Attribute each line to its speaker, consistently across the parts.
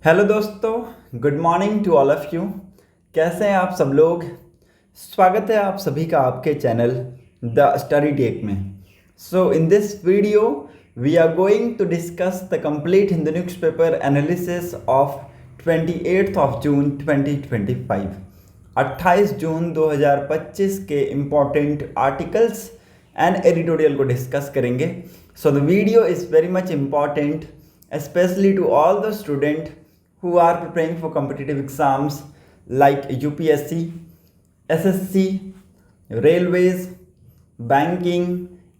Speaker 1: Hello दोस्तों, good morning to all of you. कैसे हैं आप सब लोग। स्वागत है आप सभी का आपके चैनल द स्टडी टेक में। So in this video we are going to discuss the complete Hindu newspaper analysis of 28 of June 2025। 28 जून 2025 के इम्पॉर्टेंट आर्टिकल्स एंड एडिटोरियल को डिस्कस करेंगे। So the video is very much important especially to all the students who are preparing for competitive exams like UPSC, SSC, railways, banking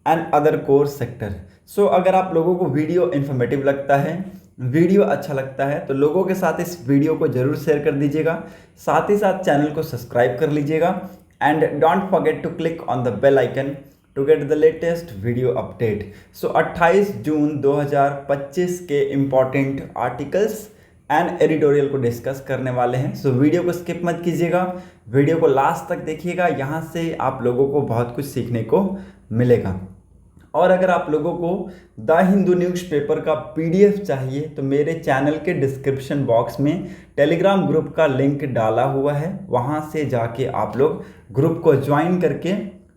Speaker 1: and other core sector. So अगर आप लोगों को video informative लगता है, video अच्छा लगता है, तो लोगों के साथ इस वीडियो को जरूर शेयर कर दीजिएगा। साथ ही साथ चैनल को सब्सक्राइब कर लीजिएगा and don't forget to click on the bell icon to get the latest video update. So 28 जून 2025 के इम्पॉर्टेंट आर्टिकल्स एंड एडिटोरियल को डिस्कस करने वाले हैं। सो वीडियो को स्किप मत कीजिएगा, वीडियो को लास्ट तक देखिएगा, यहाँ से आप लोगों को बहुत कुछ सीखने को मिलेगा। और अगर आप लोगों को द हिंदू न्यूज़पेपर का PDF चाहिए तो मेरे चैनल के डिस्क्रिप्शन बॉक्स में टेलीग्राम ग्रुप का लिंक डाला हुआ है, वहाँ से जाके आप लोग ग्रुप को ज्वाइन करके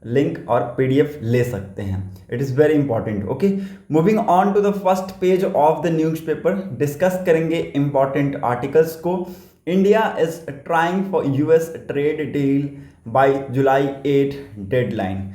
Speaker 1: लिंक और PDF ले सकते हैं। It is very important. Okay, moving on to the first page of the newspaper, discuss करेंगे इंपॉर्टेंट आर्टिकल्स को। India is trying for US trade deal by July 8 deadline.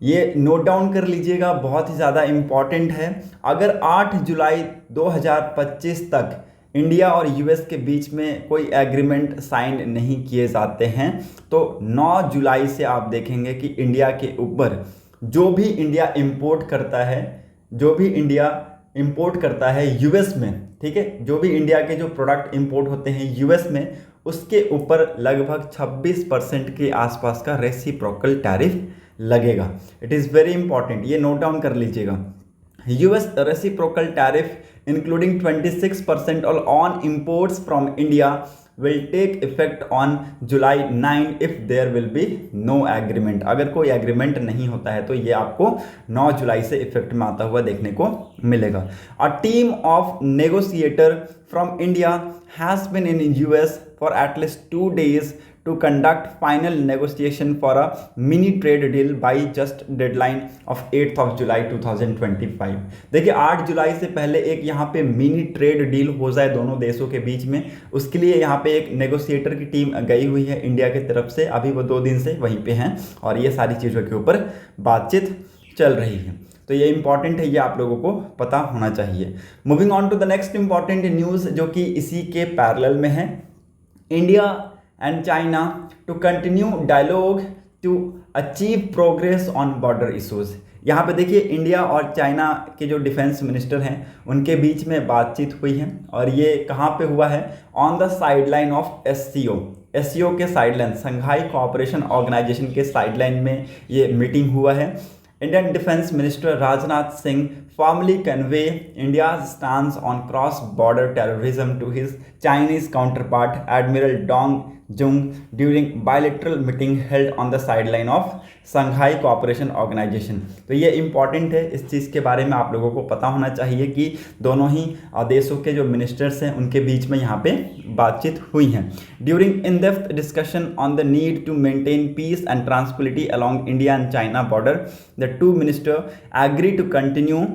Speaker 1: ये note down कर लीजिएगा, बहुत ही ज़्यादा इम्पॉर्टेंट है। अगर 8 जुलाई 2025 तक इंडिया और US के बीच में कोई एग्रीमेंट साइन नहीं किए जाते हैं तो 9 जुलाई से आप देखेंगे कि इंडिया के ऊपर जो भी इंडिया इंपोर्ट करता है US में, ठीक है, जो भी इंडिया के जो प्रोडक्ट इंपोर्ट होते हैं US में, उसके ऊपर लगभग 26% के आसपास का रेसिप्रोकल टैरिफ लगेगा। इट इज़ वेरी इंपॉर्टेंट, ये नोट डाउन कर लीजिएगा। US reciprocal tariff including 26% on imports from India will take effect on July 9 if there will be no agreement। अगर कोई एग्रीमेंट नहीं होता है तो ये आपको 9 जुलाई से इफेक्ट में आता हुआ देखने को मिलेगा। A team of negotiator from India has been in US for at least 2 days to conduct final negotiation for a mini trade deal by just deadline of 8th of July 2025। देखिए 8 जुलाई से पहले एक यहाँ पे मिनी ट्रेड डील हो जाए दोनों देशों के बीच में, उसके लिए यहाँ पे एक नेगोशिएटर की टीम गई हुई है इंडिया की तरफ से। अभी वो 2 दिन से वहीं पे हैं और ये सारी चीज़ों के ऊपर बातचीत चल रही है। तो ये इंपॉर्टेंट है, ये आप लोगों को पता होना चाहिए। Moving on to the next important news जो कि इसी के पैरेलल में है। India and China to continue dialogue to achieve progress on border issues। यहाँ पे देखिए इंडिया और चाइना के जो डिफेंस मिनिस्टर हैं उनके बीच में बातचीत हुई है और ये कहाँ पे हुआ है? On the sideline of SCO के साइडलाइन, संघाई कोऑपरेशन ऑर्गेनाइजेशन के साइडलाइन में ये मीटिंग हुआ है। Indian Defense Minister Rajnath Singh formally convey India's stance on cross-border terrorism to his Chinese counterpart Admiral Dong Jung during bilateral meeting held on the sideline of Shanghai cooperation organisation. तो ये important है, इस चीज़ के बारे में आप लोगों को पता होना चाहिए कि दोनों ही देशों के जो मिनिस्टर्स हैं उनके बीच में यहाँ पे बातचीत हुई है। During in depth discussion on the need to maintain peace and tranquility along India and China border, the two minister agree to continue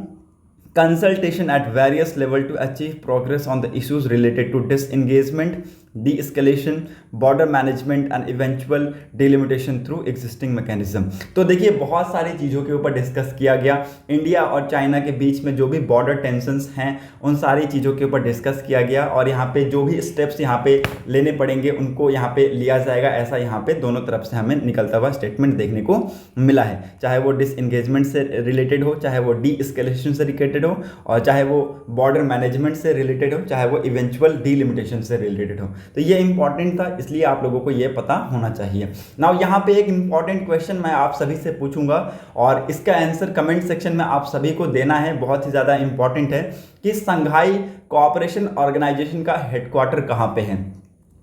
Speaker 1: consultation at various level to achieve progress on the issues related to disengagement, de-escalation, border management and eventual delimitation through existing mechanism। तो देखिए बहुत सारी चीज़ों के ऊपर discuss किया गया। India और चाइना के बीच में जो भी बॉर्डर टेंशंस हैं उन सारी चीज़ों के ऊपर डिस्कस किया गया और यहाँ पे जो भी स्टेप्स यहाँ पे लेने पड़ेंगे उनको यहाँ पे लिया जाएगा, ऐसा यहाँ पे दोनों तरफ से हमें निकलता हुआ स्टेटमेंट देखने को मिला है। चाहे वो डिसएंगेजमेंट से रिलेटेड हो, चाहे वो डी-एस्केलेशन से रिलेटेड हो, और चाहे वो बॉर्डर मैनेजमेंट से रिलेटेड हो, चाहे वो इवेंचुअल डीलिमिटेशन से रिलेटेड हो। तो ये इंपॉर्टेंट था, इसलिए आप लोगों को ये पता होना चाहिए। नाउ यहाँ पे एक इंपॉर्टेंट क्वेश्चन मैं आप सभी से पूछूंगा और इसका आंसर कमेंट सेक्शन में आप सभी को देना है। बहुत ही ज़्यादा इंपॉर्टेंट है कि संघाई कोऑपरेशन ऑर्गेनाइजेशन का हेडक्वार्टर कहाँ पे है।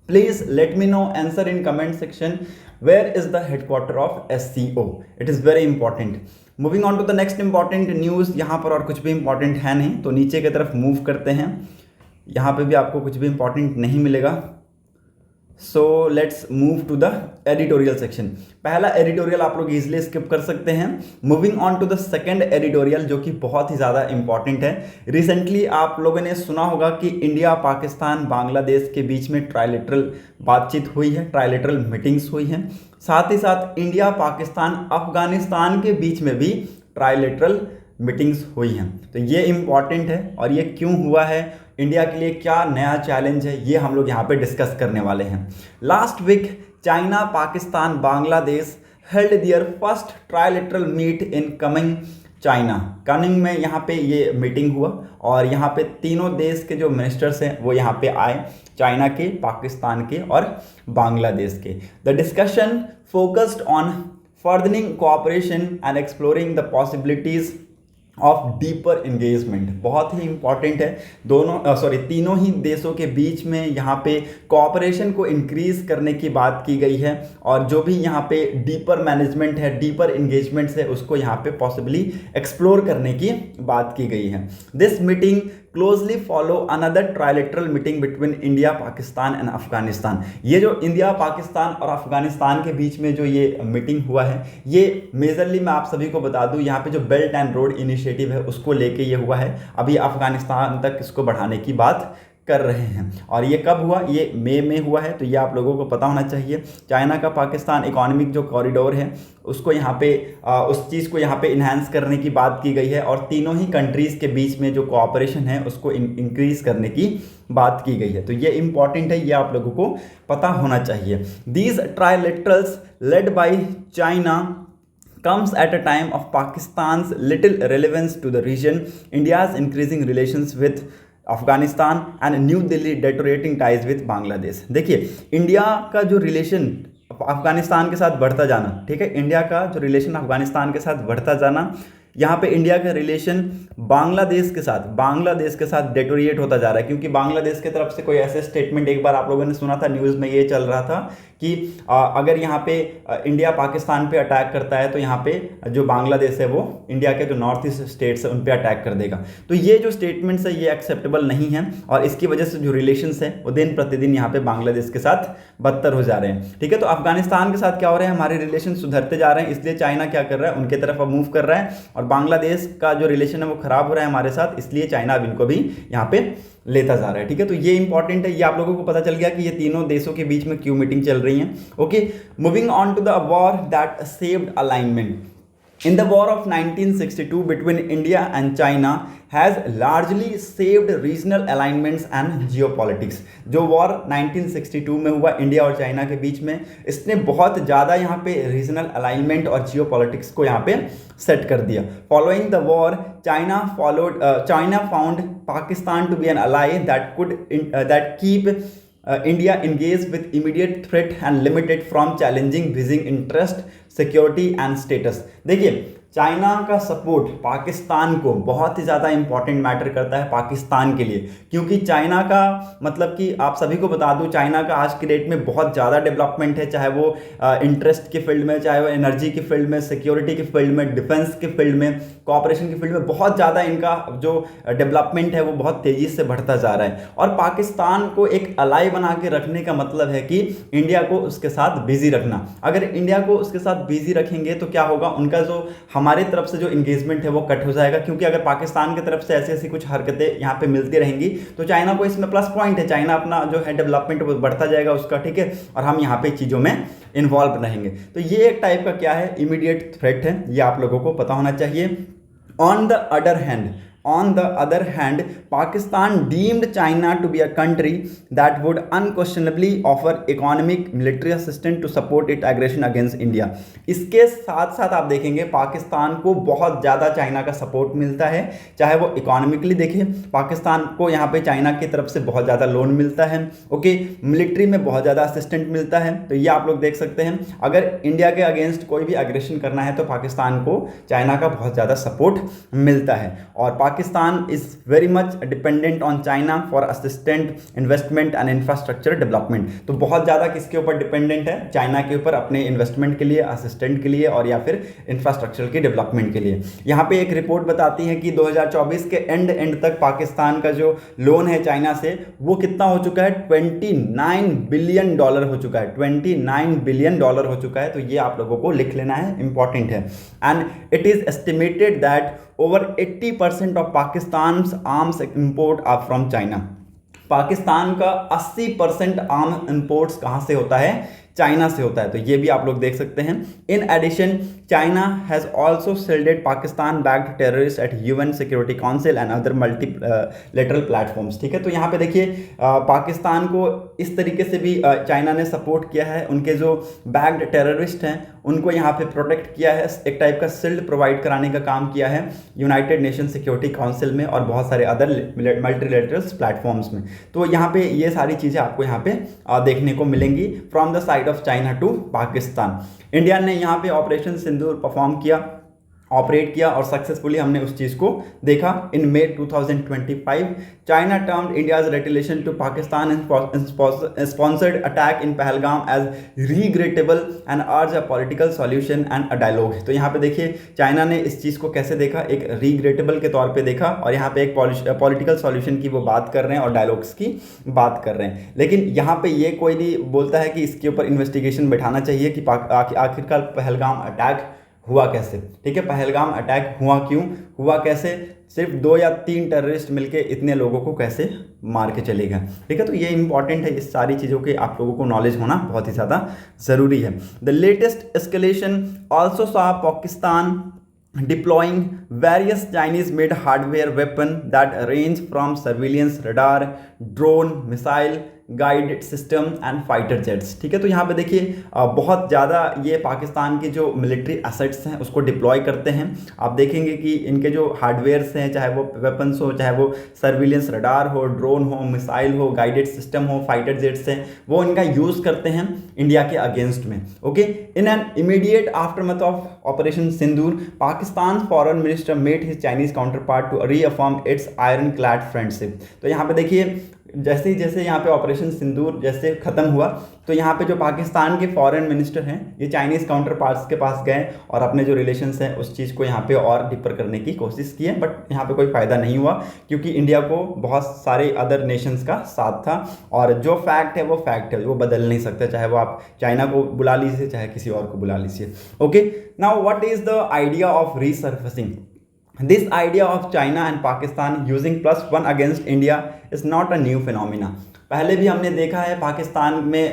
Speaker 1: Please let me know answer in comment section, where is the headquarter of SCO। It is very important. Moving on to the next important news. यहाँ पर और कुछ भी इंपॉर्टेंट है नहीं, तो नीचे की तरफ मूव करते हैं। यहाँ पे भी आपको कुछ भी इंपॉर्टेंट नहीं मिलेगा। So let's move to the editorial section. पहला एडिटोरियल आप लोग इजिली स्किप कर सकते हैं। Moving on to the second editorial, जो कि बहुत ही ज़्यादा इंपॉर्टेंट है। रिसेंटली आप लोगों ने सुना होगा कि इंडिया, पाकिस्तान, बांग्लादेश के बीच में ट्राइलेटरल बातचीत हुई है, ट्राइलेटरल मीटिंग्स हुई हैं। साथ ही साथ इंडिया, पाकिस्तान, अफगानिस्तान के बीच में भी ट्राइलेटरल मीटिंग्स हुई हैं। तो ये इंपॉर्टेंट है, और ये क्यों हुआ है, इंडिया के लिए क्या नया चैलेंज है, ये हम लोग यहाँ पे डिस्कस करने वाले हैं। Last week China, Pakistan, Bangladesh held their first trilateral meet in Kunming China. Kunming में यहाँ पे ये मीटिंग हुआ, और यहाँ पे तीनों देश के जो मिनिस्टर्स हैं वो यहाँ पे आए, चाइना के, पाकिस्तान के और बांग्लादेश के। The discussion focused on furthering cooperation and exploring the possibilities of deeper engagement. बहुत ही इंपॉर्टेंट है। तीनों ही देशों के बीच में यहाँ पे कोऑपरेशन को इंक्रीज करने की बात की गई है, और जो भी यहाँ पे डीपर मैनेजमेंट है, डीपर एंगेजमेंट्स है, उसको यहाँ पे पॉसिबली एक्सप्लोर करने की बात की गई है। This meeting closely follow another trilateral meeting between India, Pakistan and Afghanistan. ये जो इंडिया, पाकिस्तान और अफगानिस्तान के बीच में जो ये मीटिंग हुआ है, ये मेजरली मैं आप सभी को बता दूं, यहाँ पे जो बेल्ट एंड रोड इनिशिएटिव है उसको लेके ये हुआ है। अभी अफगानिस्तान तक इसको बढ़ाने की बात कर रहे हैं, और ये कब हुआ, ये मई में हुआ है। तो ये आप लोगों को पता होना चाहिए। चाइना का पाकिस्तान इकोनॉमिक जो कॉरिडोर है उसको यहाँ पे उस चीज़ को यहाँ पे इन्हांस करने की बात की गई है, और तीनों ही कंट्रीज़ के बीच में जो कोऑपरेशन है उसको इंक्रीज करने की बात की गई है। तो ये इंपॉर्टेंट है, ये आप लोगों को पता होना चाहिए। These trilaterals led by China comes at a time of Pakistan's little relevance to the region, India's increasing relations with Afghanistan and new Delhi deteriorating ties with Bangladesh. देखिए, इंडिया का जो रिलेशन अफगानिस्तान के साथ बढ़ता जाना, ठीक है, इंडिया का जो रिलेशन अफगानिस्तान के साथ बढ़ता जाना, यहाँ पे इंडिया का रिलेशन बांग्लादेश के साथ डेटोरिएट होता जा रहा है, क्योंकि बांग्लादेश की तरफ से कोई ऐसे स्टेटमेंट, एक बार आप लोगों ने सुना था न्यूज़ में ये चल रहा था कि अगर यहाँ पे इंडिया पाकिस्तान पे अटैक करता है तो यहाँ पे जो बांग्लादेश है वो इंडिया के जो नॉर्थ ईस्ट स्टेट्स है उन पे अटैक कर देगा। तो ये जो स्टेटमेंट्स है ये एक्सेप्टेबल नहीं है, और इसकी वजह से जो रिलेशंस है वो दिन प्रतिदिन यहाँ पे बांग्लादेश के साथ बदतर हो जा रहे हैं। ठीक है, तो अफगानिस्तान के साथ क्या हो रहा है, हमारे रिलेशन सुधरते जा रहे हैं, इसलिए चाइना क्या कर रहा है, उनके तरफ अब मूव कर रहा है, और बांग्लादेश का जो रिलेशन है वो खराब हो रहा है हमारे साथ, इसलिए चाइना अब इनको भी यहाँ पे लेता जा रहा है। ठीक है, तो ये इंपॉर्टेंट है, ये आप लोगों को पता चल गया कि ये तीनों देशों के बीच में क्यों मीटिंग चल रही है। Okay, moving on to the war that saved alignment. In the war of 1962 between India and China has largely saved regional alignments and geopolitics। जो वॉर 1962 में हुआ इंडिया और चाइना के बीच में, इसने बहुत ज़्यादा यहाँ पे रीजनल अलाइनमेंट और जियोपॉलिटिक्स को यहाँ पे सेट कर दिया। Following the war China found Pakistan to be an ally that keep India engaged with immediate threat and limited from challenging Beijing interest, security and status। देखिए, चाइना का सपोर्ट पाकिस्तान को बहुत ही ज़्यादा इंपॉर्टेंट मैटर करता है पाकिस्तान के लिए, क्योंकि चाइना का मतलब कि आप सभी को बता दूं, चाइना का आज की डेट में बहुत ज़्यादा डेवलपमेंट है, चाहे वो इंटरेस्ट के फील्ड में, चाहे वो एनर्जी के फील्ड में, सिक्योरिटी के फील्ड में, डिफेंस के फील्ड में, कोऑपरेशन के फील्ड में, बहुत ज़्यादा इनका जो डेवलपमेंट है वो बहुत तेज़ी से बढ़ता जा रहा है। और पाकिस्तान को एक अलाई बना के रखने का मतलब है कि इंडिया को उसके साथ बिजी रखना। अगर इंडिया को उसके साथ बिजी रखेंगे तो क्या होगा, उनका जो हमारे तरफ से जो इंगेजमेंट है वो कट हो जाएगा, क्योंकि अगर पाकिस्तान की तरफ से ऐसी ऐसी कुछ हरकतें यहाँ पे मिलती रहेंगी तो चाइना को इसमें प्लस पॉइंट है, चाइना अपना जो है डेवलपमेंट वो बढ़ता जाएगा उसका, ठीक है, और हम यहाँ पे चीज़ों में इन्वॉल्व रहेंगे। तो ये एक टाइप का क्या है, इमीडिएट थ्रेट है, ये आप लोगों को पता होना चाहिए। On the other hand, Pakistan deemed China to be a country that would unquestionably offer economic military assistance to support its aggression against India। इसके साथ साथ आप देखेंगे पाकिस्तान को बहुत ज़्यादा चाइना का सपोर्ट मिलता है, चाहे वो इकोनॉमिकली देखें, पाकिस्तान को यहाँ पे चाइना की तरफ से बहुत ज़्यादा लोन मिलता है, ओके, मिलिट्री में बहुत ज़्यादा असिस्टेंट मिलता है। तो ये आप लोग देख सकते हैं, अगर इंडिया के अगेंस्ट कोई भी एग्रेशन करना है तो पाकिस्तान को चाइना का बहुत ज़्यादा सपोर्ट मिलता है। और Pakistan is very much dependent on China for assistant investment and infrastructure development. तो बहुत ज़्यादा किसके ऊपर डिपेंडेंट है? चाइना के ऊपर, अपने इन्वेस्टमेंट के लिए, असिस्टेंट के लिए और या फिर इंफ्रास्ट्रक्चर के डेवलपमेंट के लिए। यहाँ पे एक रिपोर्ट बताती है कि 2024 के एंड तक पाकिस्तान का जो लोन है चाइना से वो कितना हो चुका है? $29 बिलियन हो चुका है। $29 बिलियन हो चुका है। तो ये आप लोगों को लिख लेना है, इंपॉर्टेंट है। And it is estimated that over 80% of Pakistan's arms import are from China। Pakistan का 80% आर्म इंपोर्ट्स कहाँ से होता है? चाइना से होता है। तो ये भी आप लोग देख सकते हैं। In addition China has also shielded Pakistan backed terrorist at UN security council and other multilateral platforms. ठीक है, तो यहाँ पे देखिए पाकिस्तान को इस तरीके से भी चाइना ने सपोर्ट किया है। उनके जो बैक्ड टेररिस्ट हैं उनको यहाँ पे प्रोटेक्ट किया है, एक टाइप का शिल्ड प्रोवाइड कराने का काम किया है यूनाइटेड नेशन सिक्योरिटी काउंसिल में और बहुत सारे अदर मल्टीलेटरल प्लेटफॉर्म्स में। तो यहाँ पे ये सारी चीज़ें आपको यहाँ पे देखने को मिलेंगी from the side of China to Pakistan. India ने यहाँ पे ऑपरेशन सिंदूर परफॉर्म किया, ऑपरेट किया और सक्सेसफुली हमने उस चीज़ को देखा। In May 2025 China termed India's retaliation to Pakistan sponsored attack in Pahalgam as regrettable and urge a political solution and a dialogue. तो यहाँ पे देखिए चाइना ने इस चीज़ को कैसे देखा? एक रिग्रेटेबल के तौर पे देखा और यहाँ पे एक पॉलिटिकल सॉल्यूशन की वो बात कर रहे हैं और डायलॉग्स की बात कर रहे हैं। लेकिन यहाँ पे ये कोई नहीं बोलता है कि इसके ऊपर इन्वेस्टिगेशन बैठाना चाहिए कि आखिरकार पहलगाम अटैक हुआ कैसे। ठीक है, पहलगाम अटैक हुआ क्यों, हुआ कैसे, सिर्फ 2 या 3 टेररिस्ट मिलके इतने लोगों को कैसे मार के चले गए। ठीक है, तो ये इंपॉर्टेंट है, इस सारी चीज़ों के आप लोगों को नॉलेज होना बहुत ही ज़्यादा ज़रूरी है। The latest escalation also saw Pakistan deploying various Chinese made hardware weapon that range from surveillance radar, drone, missile guided system and fighter jets. ठीक है, तो यहाँ पे देखिए बहुत ज़्यादा ये पाकिस्तान की जो मिलिट्री एसेट्स हैं उसको डिप्लॉय करते हैं। आप देखेंगे कि इनके जो हार्डवेयर्स हैं, चाहे वो वेपन्स हो, चाहे वो सर्विलेंस रडार हो, ड्रोन हो, मिसाइल हो, गाइडेड सिस्टम हो, फाइटर जेट्स हैं, वो इनका यूज़ करते हैं इंडिया के अगेंस्ट में। Okay, in an immediate aftermath of operation Sindoor Pakistan foreign minister met his Chinese counterpart to reaffirm its iron clad friendship. तो यहाँ पे देखिए जैसे जैसे यहाँ पे ऑपरेशन सिंदूर जैसे ख़त्म हुआ तो यहाँ पे जो पाकिस्तान के फॉरेन मिनिस्टर हैं ये चाइनीज़ काउंटर पार्ट्स के पास गए और अपने जो रिलेशंस हैं उस चीज़ को यहाँ पे और डीपर करने की कोशिश की है। बट यहाँ पे कोई फ़ायदा नहीं हुआ क्योंकि इंडिया को बहुत सारे अदर नेशंस का साथ था और जो फैक्ट है वो फैक्ट है, वो बदल नहीं सकते, चाहे वो आप चाइना को बुला लीजिए चाहे किसी और को बुला लीजिए। Okay, now what is the idea of रीसर्फेसिंग? This idea of China and Pakistan using +1 against India is not a new phenomena। पहले भी हमने देखा है पाकिस्तान में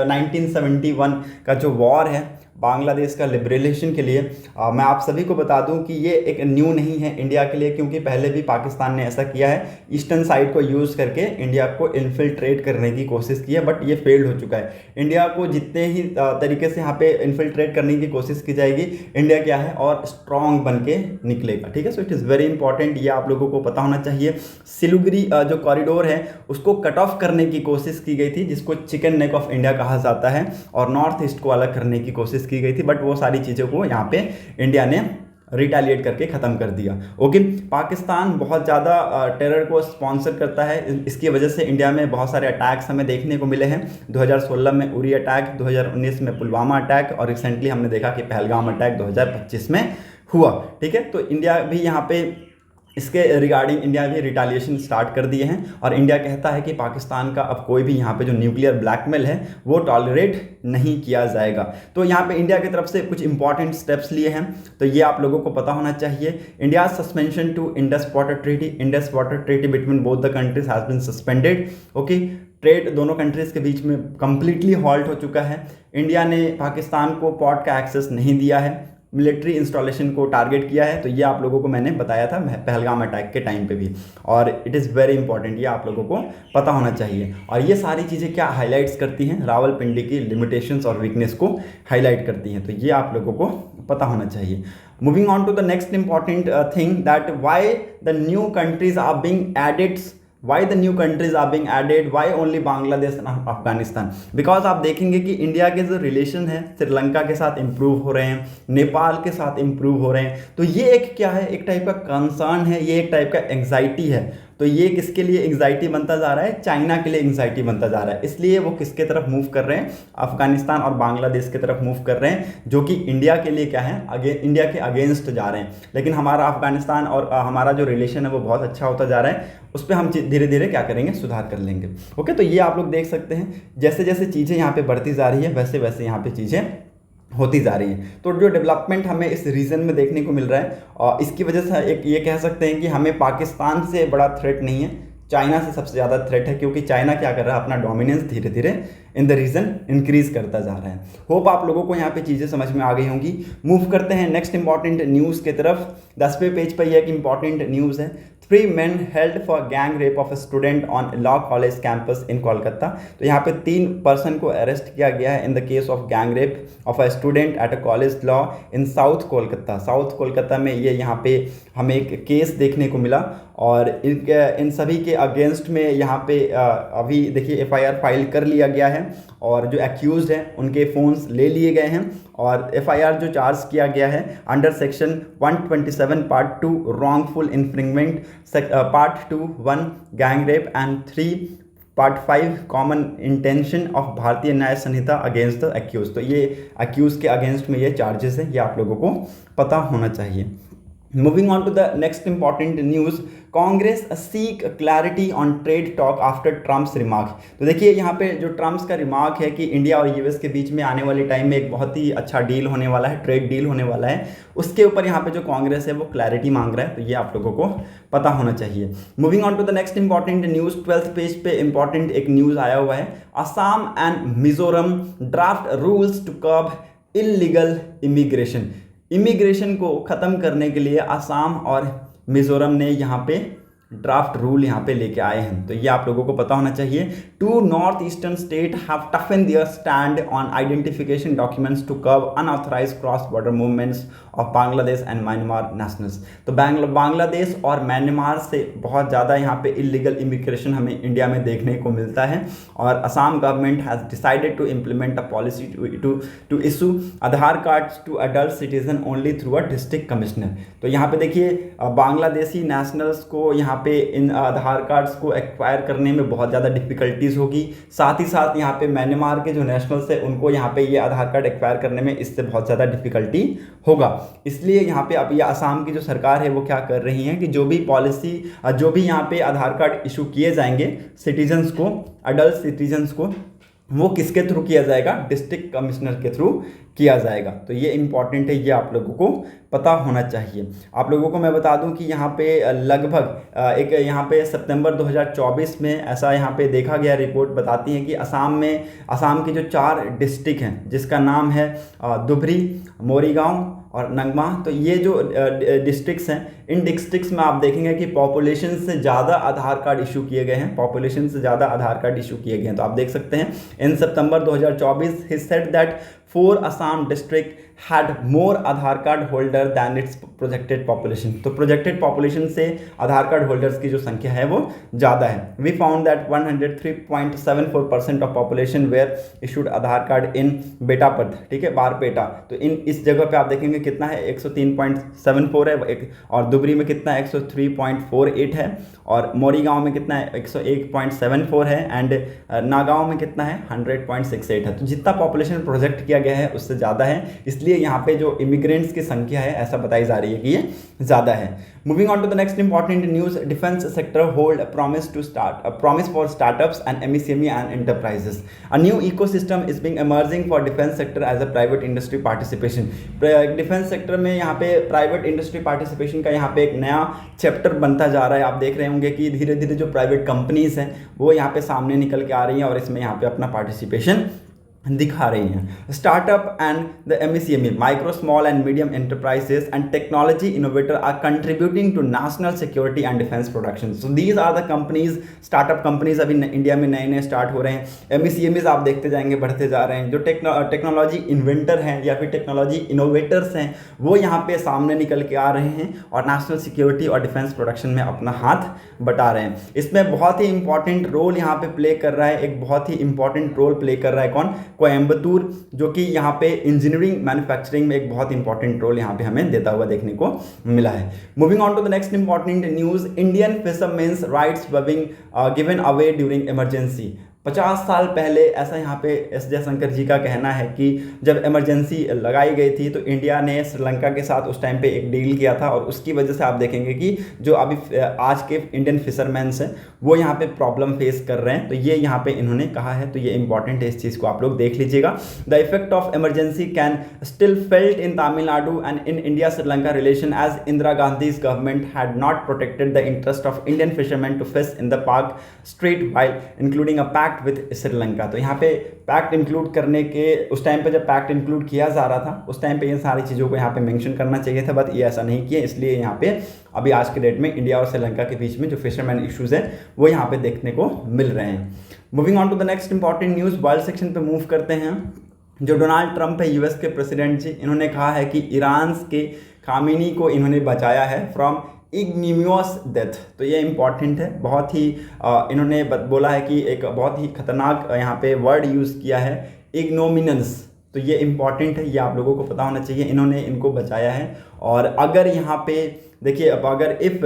Speaker 1: 1971 का जो वॉर है बांग्लादेश का लिबरेशन के लिए, मैं आप सभी को बता दूं कि ये एक न्यू नहीं है इंडिया के लिए क्योंकि पहले भी पाकिस्तान ने ऐसा किया है, ईस्टर्न साइड को यूज़ करके इंडिया को इन्फिल्ट्रेट करने की कोशिश की है बट ये फेल्ड हो चुका है। इंडिया को जितने ही तरीके से यहाँ पे इन्फिल्ट्रेट करने की कोशिश की जाएगी, इंडिया क्या है और स्ट्रॉन्ग बन के निकलेगा। ठीक है, so it is very important, ये आप लोगों को पता होना चाहिए। सिलीगुड़ी जो कॉरिडोर है उसको कट ऑफ करने की कोशिश की गई थी जिसको चिकन नेक ऑफ इंडिया कहा जाता है और नॉर्थ ईस्ट को अलग करने की कोशिश की गई थी बट वो सारी चीज़ों को यहाँ पे इंडिया ने रिटेलिएट करके ख़त्म कर दिया। ओके, पाकिस्तान बहुत ज़्यादा टेरर को स्पॉन्सर करता है, इसकी वजह से इंडिया में बहुत सारे अटैक्स हमें देखने को मिले हैं। 2016 में उरी अटैक, 2019 में पुलवामा अटैक और रिसेंटली हमने देखा कि पहलगाम अटैक 2025 में हुआ। ठीक है, तो इंडिया भी यहाँ पे इसके रिगार्डिंग इंडिया भी रिटेलिएशन स्टार्ट कर दिए हैं और इंडिया कहता है कि पाकिस्तान का अब कोई भी यहाँ पे जो न्यूक्लियर ब्लैकमेल है वो टॉलरेट नहीं किया जाएगा। तो यहाँ पे इंडिया की तरफ से कुछ इंपॉर्टेंट स्टेप्स लिए हैं तो ये आप लोगों को पता होना चाहिए। India suspension to Indus water treaty, Indus water treaty between both the countries has been suspended. Okay, trade दोनों कंट्रीज़ के बीच में कंप्लीटली हॉल्ट हो चुका है। इंडिया ने पाकिस्तान को पोर्ट का एक्सेस नहीं दिया है, मिलिट्री इंस्टॉलेशन को टारगेट किया है। तो ये आप लोगों को मैंने बताया था पहलगाम अटैक के टाइम पे भी और इट इज़ वेरी इंपॉर्टेंट, ये आप लोगों को पता होना चाहिए। और ये सारी चीज़ें क्या हाईलाइट्स करती हैं? रावलपिंडी की लिमिटेशंस और वीकनेस को हाईलाइट करती हैं, तो ये आप लोगों को पता होना चाहिए। Moving on to the next important thing that why the new countries are being added why the new countries are being added, why only Bangladesh and Afghanistan? Because आप देखेंगे कि इंडिया के जो रिलेशन है श्रीलंका के साथ इंप्रूव हो रहे हैं, नेपाल के साथ इंप्रूव हो रहे हैं, तो ये एक क्या है, एक टाइप का कंसर्न है, ये एक टाइप का एंग्जाइटी है। तो ये किसके लिए एंग्जाइटी बनता जा रहा है? चाइना के लिए एंग्जाइटी बनता जा रहा है। इसलिए वो किसके तरफ मूव कर रहे हैं? अफगानिस्तान और बांग्लादेश की तरफ मूव कर रहे हैं, जो कि इंडिया के लिए क्या है, इंडिया के अगेंस्ट जा रहे हैं। लेकिन हमारा अफगानिस्तान और हमारा जो रिलेशन है वो बहुत अच्छा होता जा रहा है, उस पर हम धीरे धीरे क्या करेंगे, सुधार कर लेंगे। ओके, तो ये आप लोग देख सकते हैं जैसे जैसे चीज़ें यहाँ पे बढ़ती जा रही है वैसे वैसे यहाँ पे चीज़ें होती जा रही है। तो जो डेवलपमेंट हमें इस रीजन में देखने को मिल रहा है, और इसकी वजह से एक ये कह सकते हैं कि हमें पाकिस्तान से बड़ा थ्रेट नहीं है, चाइना से सबसे ज़्यादा थ्रेट है, क्योंकि चाइना क्या कर रहा है, अपना डोमिनेंस धीरे धीरे इन द रीजन इंक्रीज करता जा रहा है। होप आप लोगों को यहाँ पे चीज़ें समझ में आ गई होंगी। मूव करते हैं नेक्स्ट इंपॉर्टेंट न्यूज़ की तरफ। 10वें पेज पर यह एक इंपॉर्टेंट न्यूज़ है, 3 men held for gang rape of a student on law college campus in Kolkata. तो यहाँ पे 3 पर्सन को अरेस्ट किया गया है in the case of gang rape of a student at a college law in south Kolkata. South Kolkata में ये यहाँ पे हमें एक केस देखने को मिला, और इन सभी के अगेंस्ट में यहाँ पे अभी देखिए FIR फाइल कर लिया गया है, और जो एक्यूज्ड हैं उनके फ़ोन्स ले लिए गए हैं, और FIR जो चार्ज किया गया है under section 127 part 2 wrongful infringement, part 2 1 gang rape and 3 part 5 common intention of Bharatiya Nyaya Samhita against the accused. तो ये एक्यूज के अगेंस्ट में ये चार्जेस है, ये आप लोगों को पता होना चाहिए। Moving on to the next important news, Congress seek clarity on trade talk after Trump's remark. तो देखिए यहाँ पे जो ट्रम्प्स का रिमार्क है कि इंडिया और US के बीच में आने वाले टाइम में एक बहुत ही अच्छा डील होने वाला है, ट्रेड डील होने वाला है, उसके ऊपर यहाँ पे जो कांग्रेस है वो क्लैरिटी मांग रहा है। तो ये आप लोगों को पता होना चाहिए। Moving on to the next important news, 12th page पे इंपॉर्टेंट एक न्यूज़ आया हुआ है, Assam and Mizoram draft rules to curb illegal immigration. Immigration को ख़त्म करने के लिए असम और मिज़ोरम ने यहाँ पे ड्राफ्ट रूल यहाँ पे लेके आए हैं। तो ये आप लोगों को पता होना चाहिए। 2 north eastern state have toughen their stand on identification documents to curb unauthorised cross border movements of Bangladesh and Myanmar nationals. तो बांग्लादेश और म्यांमार से बहुत ज़्यादा यहाँ पे इलीगल इमिग्रेशन हमें इंडिया में देखने को मिलता है, और Assam government has decided to implement a policy to issue Aadhaar cards to adult citizen only through a district commissioner. तो यहाँ पे देखिए बांग्लादेशी नेशनल्स को यहाँ पे इन आधार कार्ड्स को एक्वायर करने में बहुत ज़्यादा डिफिकल्टीज़ होगी, साथ ही साथ यहाँ पे म्यांमार के जो नेशनल्स है उनको यहाँ पे ये आधार कार्ड एक्वायर करने में इससे बहुत ज़्यादा डिफिकल्टी होगा। इसलिए यहाँ पे अब ये असम की जो सरकार है वो क्या कर रही है कि जो भी पॉलिसी, जो भी यहाँ पे आधार कार्ड इशू किए जाएंगे सिटीजन्स को, अडल्ट सिटीजन्स को, वो किसके थ्रू किया जाएगा? डिस्ट्रिक्ट कमिश्नर के थ्रू किया जाएगा। तो ये इंपॉर्टेंट है, ये आप लोगों को पता होना चाहिए। आप लोगों को मैं बता दूं कि यहाँ पे लगभग एक यहाँ पे सितंबर 2024 में ऐसा यहाँ पे देखा गया, रिपोर्ट बताती है कि असम की जो 4 डिस्ट्रिक्ट हैं जिसका नाम है धुबरी, मोरीगांव और नंगमा, तो ये जो डिस्ट्रिक्ट्स हैं, इन डिस्ट्रिक्ट्स में आप देखेंगे कि पॉपुलेशन से ज़्यादा आधार कार्ड इशू किए गए हैं, पॉपुलेशन से ज़्यादा आधार कार्ड इशू किए गए हैं। तो आप देख सकते हैं in September 2024 he said that 4 Assam district had more Aadhaar card holder than its projected population. तो प्रोजेक्टेड पॉपुलेशन से आधार कार्ड होल्डर्स की जो संख्या है वो ज़्यादा है। We found that 103.74% of population were issued Aadhaar card in बेटापद, ठीक है, बारपेटा। तो इस जगह पे आप देखेंगे कितना है, 103.74 है, और दुबरी में कितना है, 103.48 है, और मोरीगांव में कितना है, 101.74 है, एंड नागांव में कितना है, 100.68 है। तो जितना पॉपुलेशन प्रोजेक्ट किया गया है उससे ज़्यादा है, इसलिए यहाँ पे जो इमिग्रेंट्स की संख्या है ऐसा बताई जा रही है कि ये ज़्यादा है। Moving on to the next important news, defence sector hold promise for startups and MSME and enterprises. A new ecosystem is being emerging for defence sector as a private industry participation. Defence sector में यहाँ पे private industry participation का यहाँ पे एक नया chapter बनता जा रहा है। आप देख रहे होंगे कि धीरे धीरे जो प्राइवेट कंपनीज हैं वो यहाँ पे सामने निकल के आ रही हैं और इसमें यहाँ पे अपना पार्टिसिपेशन दिखा रही हैं। Startup and the MSME, micro small and medium enterprises and technology innovator are contributing to national security and defence production. So these are the companies, startup companies अभी इंडिया में नए नए स्टार्ट हो रहे हैं। एमएसएमईज आप देखते जाएंगे बढ़ते जा रहे हैं। जो टेक्नोलॉजी इन्वेंटर हैं या फिर टेक्नोलॉजी इनोवेटर्स हैं वो यहाँ पे सामने निकल के आ रहे हैं और नेशनल सिक्योरिटी और डिफेंस प्रोडक्शन में अपना हाथ बटा रहे हैं। इसमें बहुत ही इंपॉर्टेंट रोल यहाँ पे प्ले कर रहा है, एक बहुत ही इंपॉर्टेंट रोल प्ले कर रहा है कौन? कोयम्बतूर, जो कि यहाँ पे इंजीनियरिंग मैन्युफैक्चरिंग में एक बहुत इंपॉर्टेंट रोल यहाँ पे हमें देता हुआ देखने को मिला है। Moving on to the next important news, Indian fishermen's rights being given away during emergency. 50 साल पहले ऐसा यहाँ पे एस जयशंकर जी का कहना है कि जब इमरजेंसी लगाई गई थी तो इंडिया ने श्रीलंका के साथ उस टाइम पे एक डील किया था और उसकी वजह से आप देखेंगे कि जो अभी आज के इंडियन फिशरमैन्स हैं वो यहाँ पे प्रॉब्लम फेस कर रहे हैं। तो ये यहाँ पे इन्होंने कहा है, तो ये इंपॉर्टेंट है, इस चीज़ को आप लोग देख लीजिएगा। The effect of emergency can still felt in Tamil Nadu and in India Sri Lanka relation as Indira Gandhi's government had not protected the interest of Indian fisherman to fish in the Palk strait while including a pact with Sri Lanka. तो यहाँ पे pact include करने के उस time पे जब pact include किया जा रहा था उस टाइम पे इन सारी चीज़ों को यहाँ पे मेंशन करना चाहिए था, बट ये ऐसा नहीं किया। इसलिए यहाँ पे अभी आज के डेट में इंडिया और श्रीलंका के बीच में जो फिशरमैन इश्यूज हैं वो यहाँ पे देखने को मिल रहे हैं। Moving on to the next important news, world section पे मूव करते हैं। जो डोनाल्ड ट्रंप है यूएस के प्रेसिडेंट जी, इन्होंने कहा है कि ईरान के खामेनी को इन्होंने बचाया है फ्रॉम इग्निमियस डेथ। तो ये इंपॉर्टेंट है, बहुत ही इन्होंने बोला है कि एक बहुत ही खतरनाक यहाँ पे वर्ड यूज़ किया है, इग्नोमिनेंस। तो ये इंपॉर्टेंट है, ये आप लोगों को पता होना चाहिए। इन्होंने इनको बचाया है। और अगर यहाँ पे देखिए, अब अगर इफ़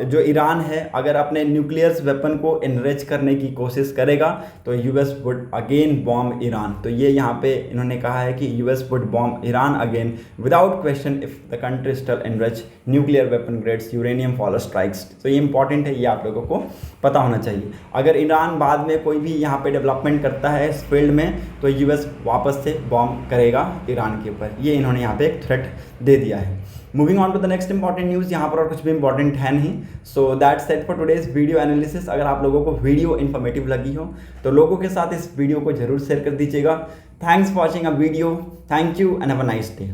Speaker 1: जो ईरान है अगर अपने न्यूक्लियर्स वेपन को इनरिच करने की कोशिश करेगा तो US would again bomb Iran. तो ये यहाँ पे इन्होंने कहा है कि US would bomb Iran again without question if the country still enrich nuclear weapon grades uranium follow strikes. तो ये इंपॉर्टेंट है, ये आप लोगों को पता होना चाहिए। अगर ईरान बाद में कोई भी यहाँ पे डेवलपमेंट करता है इस फील्ड में तो यूएस वापस से बॉम्ब करेगा ईरान के ऊपर, ये इन्होंने यहाँ पे एक थ्रेट दे दिया है। Moving on to the next important news, यहाँ पर और कुछ भी इंपॉर्टेंट है नहीं। So that's it for today's video analysis. अगर आप लोगों को वीडियो इन्फॉर्मेटिव लगी हो तो लोगों के साथ इस वीडियो को जरूर शेयर कर दीजिएगा। Thanks for watching a video, thank you and have a nice day.